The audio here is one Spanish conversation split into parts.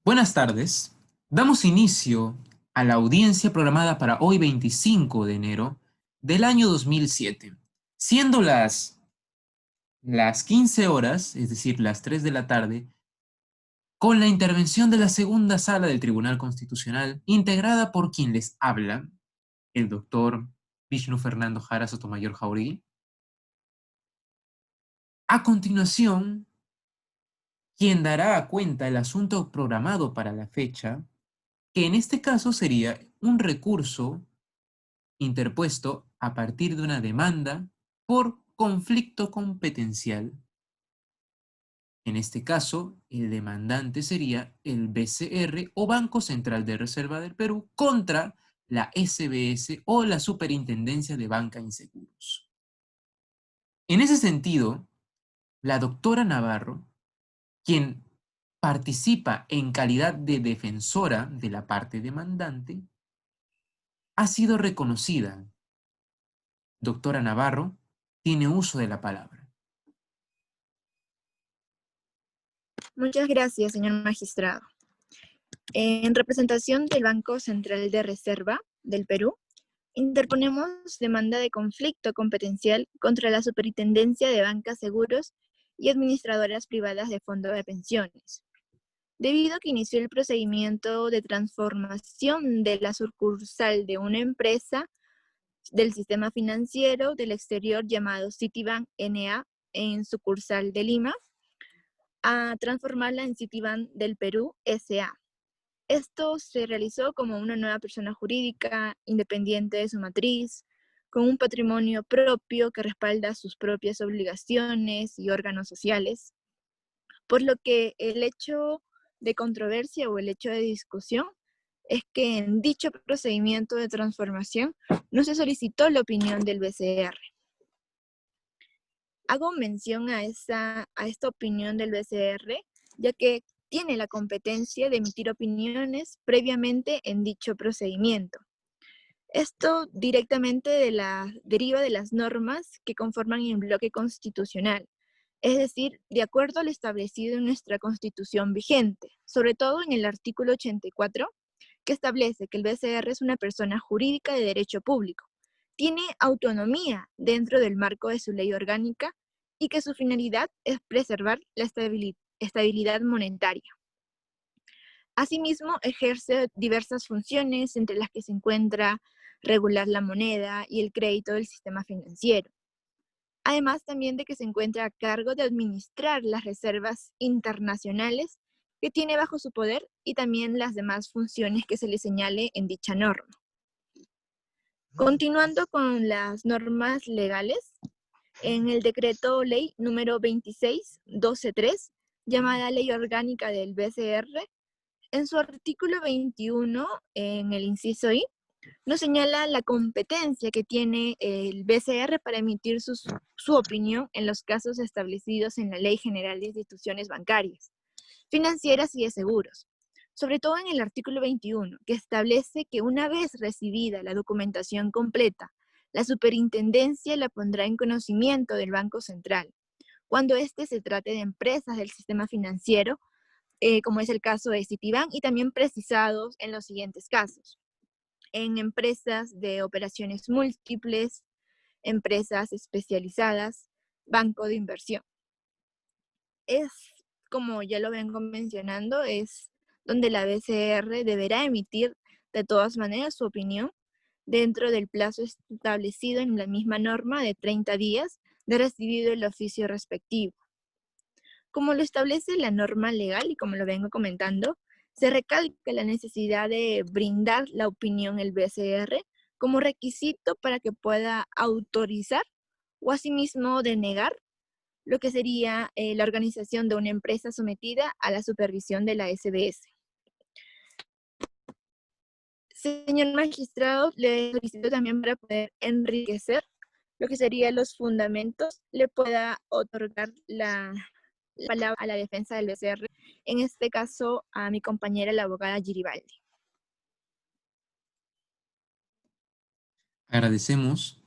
Buenas tardes. Damos inicio a la audiencia programada para hoy 25 de enero del año 2007, siendo las 15 horas, es decir, las 3 de la tarde, con la intervención de la segunda sala del Tribunal Constitucional, integrada por quien les habla, el doctor Vishnu Fernando Jara Sotomayor Jauregui. A continuación, quien dará a cuenta el asunto programado para la fecha, que en este caso sería un recurso interpuesto a partir de una demanda por conflicto competencial. En este caso, el demandante sería el BCR o Banco Central de Reserva del Perú contra la SBS o la Superintendencia de Banca y Seguros. En ese sentido, la doctora Navarro, quien participa en calidad de defensora de la parte demandante, ha sido reconocida. Doctora Navarro, tiene uso de la palabra. Muchas gracias, señor magistrado. En representación del Banco Central de Reserva del Perú, interponemos demanda de conflicto competencial contra la Superintendencia de Banca, Seguros y Administradoras Privadas de Fondo de Pensiones, debido a que inició el procedimiento de transformación de la sucursal de una empresa del sistema financiero del exterior llamado Citibank N.A. en sucursal de Lima, a transformarla en Citibank del Perú S.A. Esto se realizó como una nueva persona jurídica, independiente de su matriz, con un patrimonio propio que respalda sus propias obligaciones y órganos sociales, por lo que el hecho de controversia o el hecho de discusión es que en dicho procedimiento de transformación no se solicitó la opinión del BCR. Hago mención a esta opinión del BCR, ya que tiene la competencia de emitir opiniones previamente en dicho procedimiento. Esto directamente deriva de las normas que conforman el bloque constitucional, es decir, de acuerdo a lo establecido en nuestra Constitución vigente, sobre todo en el artículo 84, que establece que el BCR es una persona jurídica de derecho público, tiene autonomía dentro del marco de su ley orgánica y que su finalidad es preservar la estabilidad monetaria. Asimismo, ejerce diversas funciones, entre las que se encuentra regular la moneda y el crédito del sistema financiero. Además, también de que se encuentra a cargo de administrar las reservas internacionales que tiene bajo su poder y también las demás funciones que se le señale en dicha norma. Continuando con las normas legales, en el decreto ley número 26-12-3, llamada Ley Orgánica del BCR, en su artículo 21, en el inciso I, nos señala la competencia que tiene el BCR para emitir su opinión en los casos establecidos en la Ley General de Instituciones Bancarias, Financieras y de Seguros, sobre todo en el artículo 21, que establece que una vez recibida la documentación completa, la superintendencia la pondrá en conocimiento del Banco Central, cuando éste se trate de empresas del sistema financiero, como es el caso de Citibank, y también precisados en los siguientes casos: en empresas de operaciones múltiples, empresas especializadas, banco de inversión. Es, como ya lo vengo mencionando, es donde la BCR deberá emitir de todas maneras su opinión dentro del plazo establecido en la misma norma de 30 días de recibido el oficio respectivo. Como lo establece la norma legal y como lo vengo comentando, se recalca la necesidad de brindar la opinión el BCR como requisito para que pueda autorizar o asimismo denegar lo que sería la organización de una empresa sometida a la supervisión de la SBS. Señor magistrado, le solicito también, para poder enriquecer lo que serían los fundamentos, le pueda otorgar la palabra a la defensa del BCR, en este caso a mi compañera, la abogada Giribaldi. Agradecemos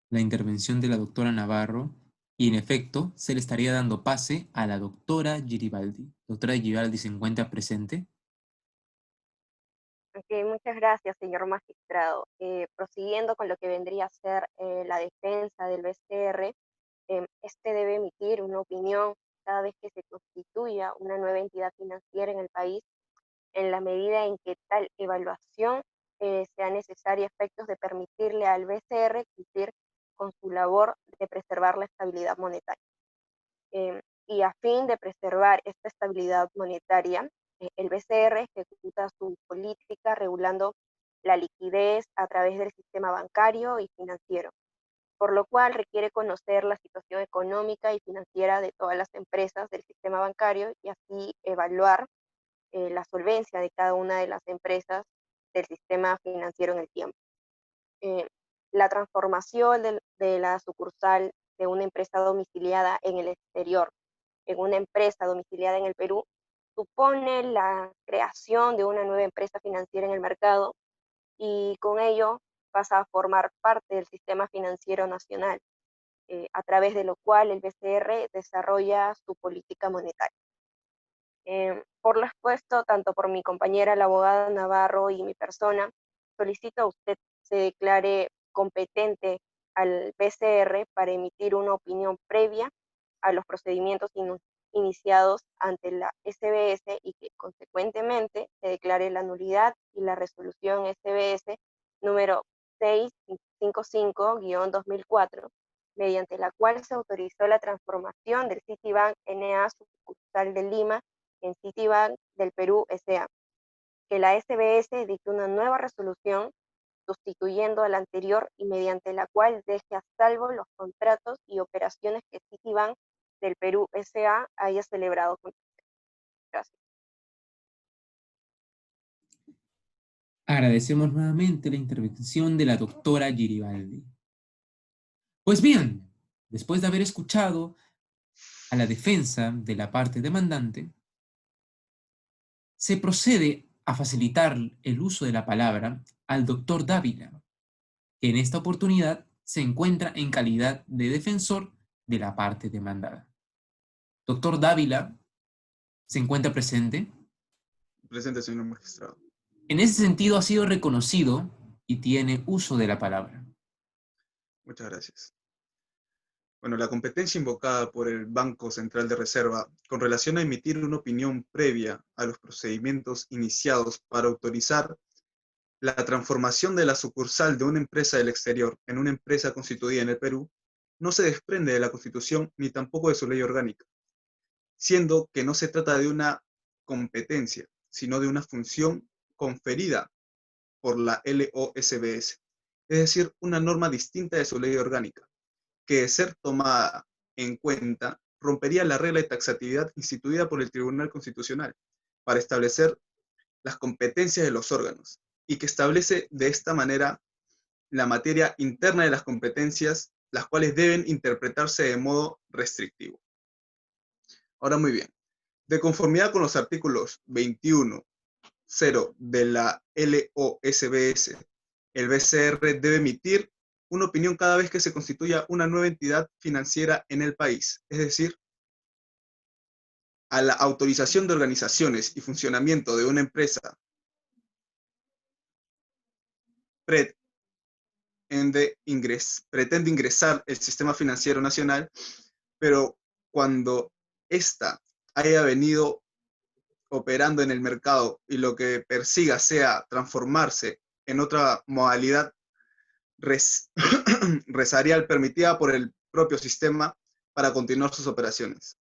la intervención de la doctora Navarro y en efecto se le estaría dando pase a la doctora Giribaldi. Doctora Giribaldi, ¿se encuentra presente? Ok, muchas gracias, señor magistrado. Prosiguiendo con lo que vendría a ser la defensa del BCR, este debe emitir una opinión cada vez que se constituya una nueva entidad financiera en el país, en la medida en que tal evaluación sea necesaria a efectos de permitirle al BCR cumplir con su labor de preservar la estabilidad monetaria. Eh, y a fin de preservar esta estabilidad monetaria, el BCR ejecuta su política regulando la liquidez a través del sistema bancario y financiero, por lo cual requiere conocer la situación económica y financiera de todas las empresas del sistema bancario y así evaluar la solvencia de cada una de las empresas del sistema financiero en el tiempo. Eh, la transformación de la sucursal de una empresa domiciliada en el exterior en una empresa domiciliada en el Perú supone la creación de una nueva empresa financiera en el mercado y con ello pasa a formar parte del sistema financiero nacional, a través de lo cual el BCR desarrolla su política monetaria. Por lo expuesto, tanto por mi compañera la abogada Navarro y mi persona, solicito a usted se declare competente al BCR para emitir una opinión previa a los procedimientos iniciados ante la SBS y que consecuentemente se declare la nulidad y la resolución SBS número 655-2004, mediante la cual se autorizó la transformación del Citibank N.A. sucursal de Lima en Citibank del Perú S.A., que la SBS dicte una nueva resolución sustituyendo a la anterior y mediante la cual deje a salvo los contratos y operaciones que Citibank del Perú S.A. haya celebrado con usted. Gracias. Agradecemos nuevamente la intervención de la doctora Giribaldi. Pues bien, después de haber escuchado a la defensa de la parte demandante, se procede a facilitar el uso de la palabra al doctor Dávila, que en esta oportunidad se encuentra en calidad de defensor de la parte demandada. Doctor Dávila, ¿se encuentra presente? Presente, señor magistrado. En ese sentido ha sido reconocido y tiene uso de la palabra. Muchas gracias. Bueno, la competencia invocada por el Banco Central de Reserva con relación a emitir una opinión previa a los procedimientos iniciados para autorizar la transformación de la sucursal de una empresa del exterior en una empresa constituida en el Perú no se desprende de la Constitución ni tampoco de su ley orgánica, siendo que no se trata de una competencia, sino de una función conferida por la LOSBS, es decir, una norma distinta de su ley orgánica, que de ser tomada en cuenta rompería la regla de taxatividad instituida por el Tribunal Constitucional para establecer las competencias de los órganos y que establece de esta manera la materia interna de las competencias, las cuales deben interpretarse de modo restrictivo. Ahora muy bien, de conformidad con los artículos 21.0 de la LOSBS, el BCR debe emitir una opinión cada vez que se constituya una nueva entidad financiera en el país, es decir, a la autorización de organizaciones y funcionamiento de una empresa pretende ingresar el sistema financiero nacional, pero cuando ésta haya venido operando en el mercado y lo que persiga sea transformarse en otra modalidad resarial permitida por el propio sistema para continuar sus operaciones.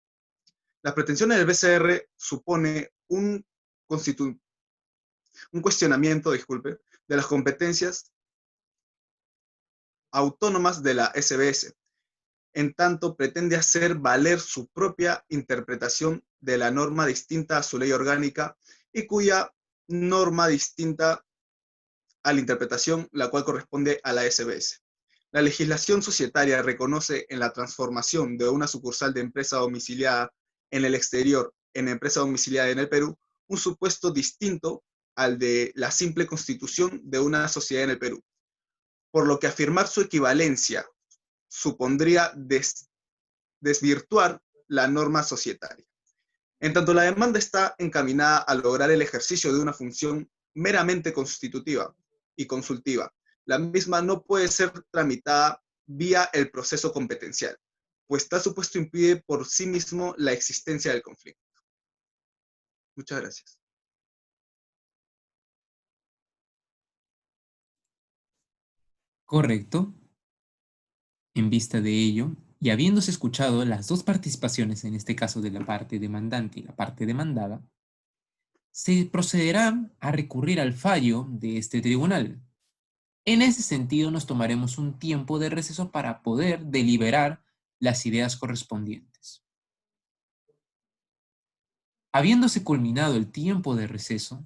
Las pretensiones del BCR supone un cuestionamiento, de las competencias autónomas de la SBS, en tanto pretende hacer valer su propia interpretación de la norma distinta a su ley orgánica y cuya norma distinta a la interpretación la cual corresponde a la SBS. La legislación societaria reconoce en la transformación de una sucursal de empresa domiciliada en el exterior en empresa domiciliada en el Perú un supuesto distinto al de la simple constitución de una sociedad en el Perú, por lo que afirmar su equivalencia supondría desvirtuar la norma societaria. En tanto, la demanda está encaminada a lograr el ejercicio de una función meramente constitutiva y consultiva. La misma no puede ser tramitada vía el proceso competencial, pues tal supuesto impide por sí mismo la existencia del conflicto. Muchas gracias. Correcto. En vista de ello, y habiéndose escuchado las dos participaciones, en este caso de la parte demandante y la parte demandada, se procederá a recurrir al fallo de este tribunal. En ese sentido, nos tomaremos un tiempo de receso para poder deliberar las ideas correspondientes. Habiéndose culminado el tiempo de receso,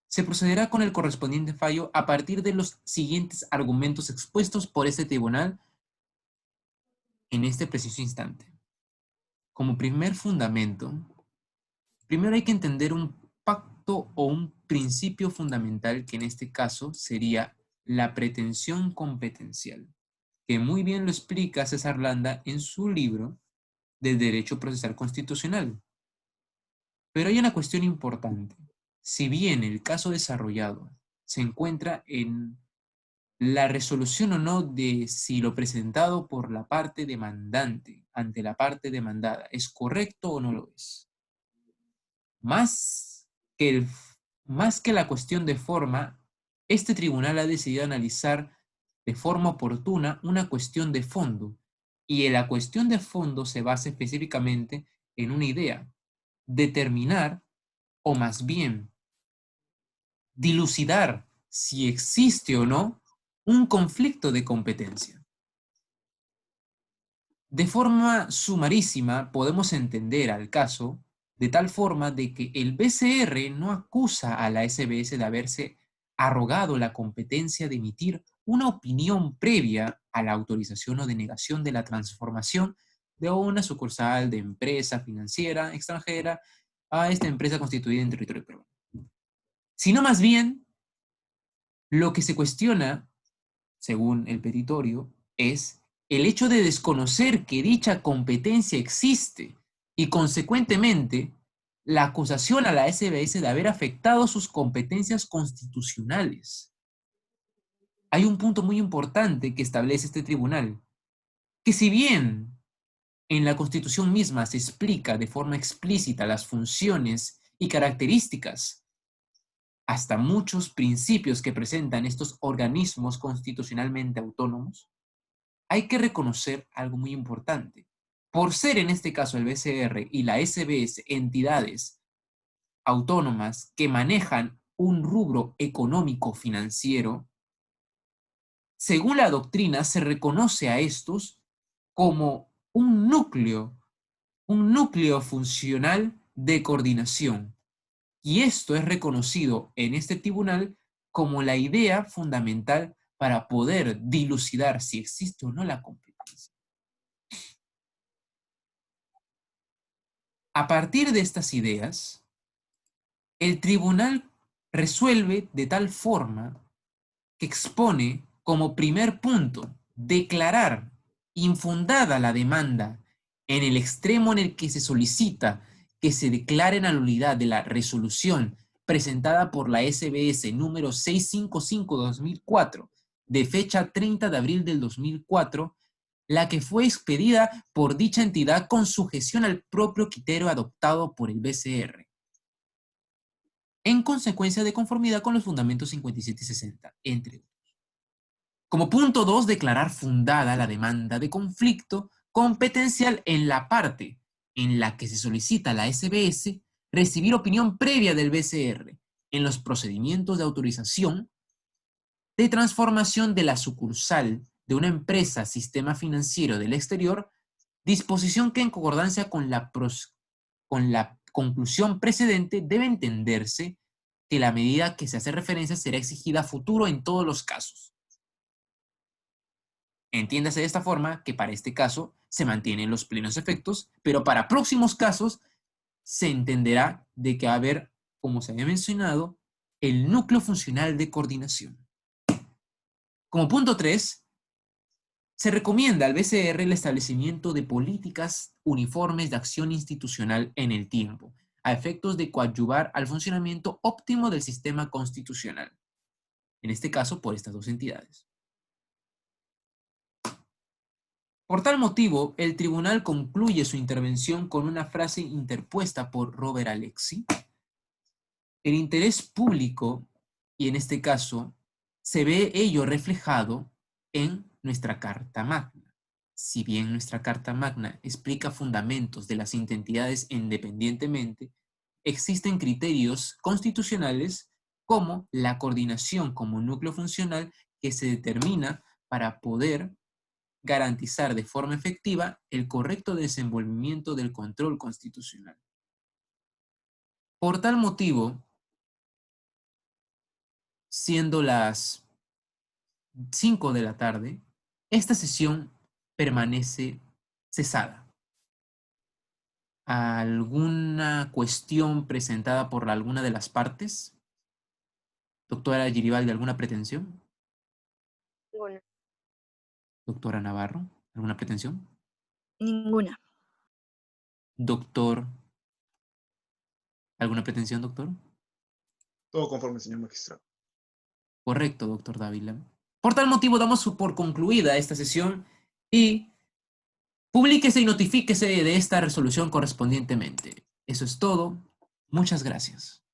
se procederá con el correspondiente fallo a partir de los siguientes argumentos expuestos por este tribunal en este preciso instante. Como primer fundamento, primero hay que entender un pacto o un principio fundamental que en este caso sería la pretensión competencial, que muy bien lo explica César Landa en su libro de Derecho Procesal Constitucional. Pero hay una cuestión importante. Si bien el caso desarrollado se encuentra en la resolución o no de si lo presentado por la parte demandante ante la parte demandada es correcto o no lo es. Más que la cuestión de forma, este tribunal ha decidido analizar de forma oportuna una cuestión de fondo, y la cuestión de fondo se basa específicamente en una idea: determinar, o más bien dilucidar si existe o no un conflicto de competencia. De forma sumarísima podemos entender al caso de tal forma de que el BCR no acusa a la SBS de haberse arrogado la competencia de emitir una opinión previa a la autorización o denegación de la transformación de una sucursal de empresa financiera extranjera a esta empresa constituida en territorio peruano, sino más bien lo que se cuestiona, según el petitorio, es el hecho de desconocer que dicha competencia existe y, consecuentemente, la acusación a la SBS de haber afectado sus competencias constitucionales. Hay un punto muy importante que establece este tribunal, que si bien en la Constitución misma se explica de forma explícita las funciones y características, hasta muchos principios que presentan estos organismos constitucionalmente autónomos, hay que reconocer algo muy importante. Por ser en este caso el BCR y la SBS entidades autónomas que manejan un rubro económico financiero, según la doctrina se reconoce a estos como un núcleo funcional de coordinación. Y esto es reconocido en este tribunal como la idea fundamental para poder dilucidar si existe o no la competencia. A partir de estas ideas, el tribunal resuelve de tal forma que expone como primer punto declarar infundada la demanda en el extremo en el que se solicita que se declare la nulidad de la resolución presentada por la SBS número 655/2004 de fecha 30 de abril del 2004, la que fue expedida por dicha entidad con sujeción al propio criterio adoptado por el BCR, en consecuencia de conformidad con los fundamentos 57 y 60, entre otros. Como punto 2, declarar fundada la demanda de conflicto competencial en la parte en la que se solicita a la SBS recibir opinión previa del BCR en los procedimientos de autorización de transformación de la sucursal de una empresa sistema financiero del exterior, disposición que en concordancia con la conclusión precedente debe entenderse que la medida que se hace referencia será exigida a futuro en todos los casos. Entiéndase de esta forma que para este caso se mantienen los plenos efectos, pero para próximos casos se entenderá de que va a haber, como se había mencionado, el núcleo funcional de coordinación. Como punto 3, se recomienda al BCR el establecimiento de políticas uniformes de acción institucional en el tiempo, a efectos de coadyuvar al funcionamiento óptimo del sistema constitucional. En este caso, por estas dos entidades. Por tal motivo, el tribunal concluye su intervención con una frase interpuesta por Robert Alexy. El interés público, y en este caso, se ve ello reflejado en nuestra Carta Magna. Si bien nuestra Carta Magna explica fundamentos de las entidades independientemente, existen criterios constitucionales como la coordinación como núcleo funcional que se determina para poder garantizar de forma efectiva el correcto desenvolvimiento del control constitucional. Por tal motivo, siendo las 5 de la tarde, esta sesión permanece cesada. ¿Alguna cuestión presentada por alguna de las partes? Doctora Giribaldi, ¿alguna pretensión? Bueno, Doctora Navarro, ¿alguna pretensión? Ninguna. Doctor, ¿alguna pretensión, doctor? Todo conforme, señor magistrado. Correcto, doctor Dávila. Por tal motivo, damos por concluida esta sesión y publíquese y notifíquese de esta resolución correspondientemente. Eso es todo. Muchas gracias.